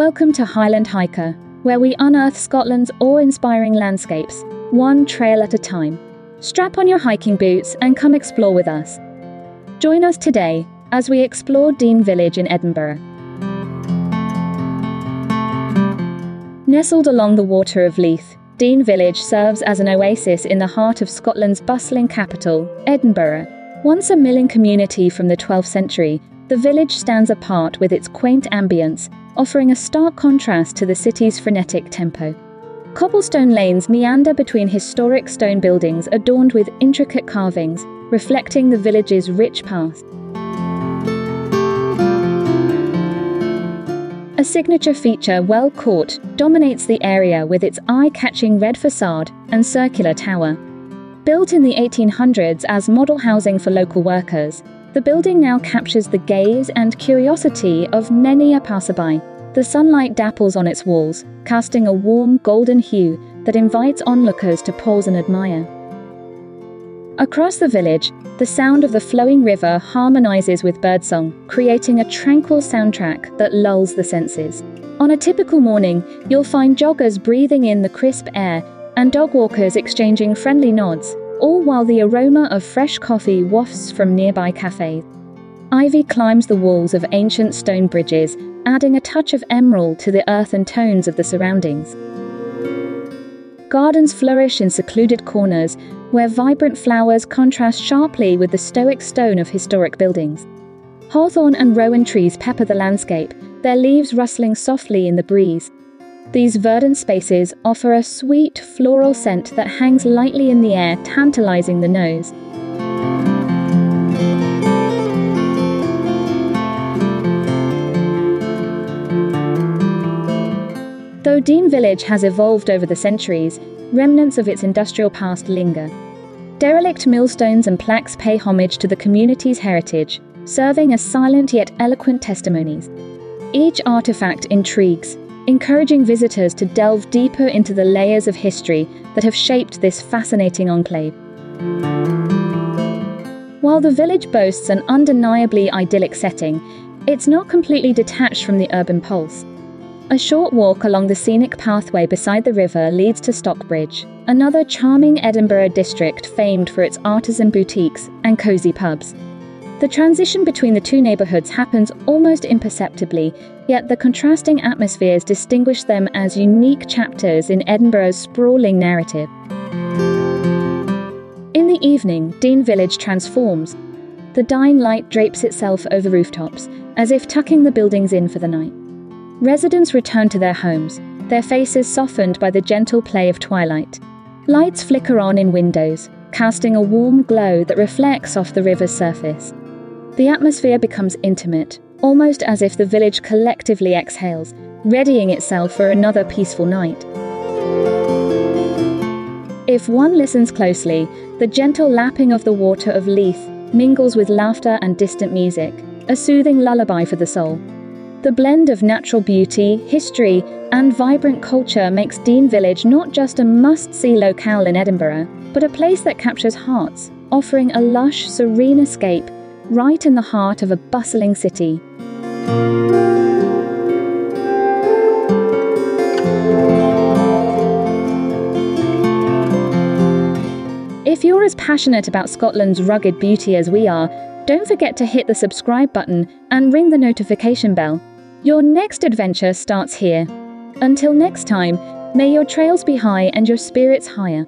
Welcome to Highland Hiker, where we unearth Scotland's awe-inspiring landscapes, one trail at a time. Strap on your hiking boots and come explore with us. Join us today as we explore Dean Village in Edinburgh. Nestled along the water of Leith, Dean Village serves as an oasis in the heart of Scotland's bustling capital, Edinburgh. Once a milling community from the 12th century, the village stands apart with its quaint ambience, offering a stark contrast to the city's frenetic tempo. Cobblestone lanes meander between historic stone buildings adorned with intricate carvings, reflecting the village's rich past. A signature feature, Well Court, dominates the area with its eye-catching red facade and circular tower. Built in the 1800s as model housing for local workers, the building now captures the gaze and curiosity of many a passerby. The sunlight dapples on its walls, casting a warm golden hue that invites onlookers to pause and admire. Across the village, the sound of the flowing river harmonizes with birdsong, creating a tranquil soundtrack that lulls the senses. On a typical morning, you'll find joggers breathing in the crisp air and dog walkers exchanging friendly nods, all while the aroma of fresh coffee wafts from nearby cafes. Ivy climbs the walls of ancient stone bridges, adding a touch of emerald to the earthen tones of the surroundings. Gardens flourish in secluded corners, where vibrant flowers contrast sharply with the stoic stone of historic buildings. Hawthorn and rowan trees pepper the landscape, their leaves rustling softly in the breeze. These verdant spaces offer a sweet, floral scent that hangs lightly in the air, tantalizing the nose. Though Dean Village has evolved over the centuries, remnants of its industrial past linger. Derelict millstones and plaques pay homage to the community's heritage, serving as silent yet eloquent testimonies. Each artifact intrigues, encouraging visitors to delve deeper into the layers of history that have shaped this fascinating enclave. While the village boasts an undeniably idyllic setting, it's not completely detached from the urban pulse. A short walk along the scenic pathway beside the river leads to Stockbridge, another charming Edinburgh district famed for its artisan boutiques and cosy pubs. The transition between the two neighbourhoods happens almost imperceptibly, yet the contrasting atmospheres distinguish them as unique chapters in Edinburgh's sprawling narrative. In the evening, Dean Village transforms. The dying light drapes itself over rooftops, as if tucking the buildings in for the night. Residents return to their homes, their faces softened by the gentle play of twilight. Lights flicker on in windows, casting a warm glow that reflects off the river's surface. The atmosphere becomes intimate, almost as if the village collectively exhales, readying itself for another peaceful night. If one listens closely, the gentle lapping of the water of Leith mingles with laughter and distant music, a soothing lullaby for the soul. The blend of natural beauty, history, and vibrant culture makes Dean Village not just a must-see locale in Edinburgh, but a place that captures hearts, offering a lush, serene escape right in the heart of a bustling city. If you're as passionate about Scotland's rugged beauty as we are, don't forget to hit the subscribe button and ring the notification bell. Your next adventure starts here. Until next time, may your trails be high and your spirits higher.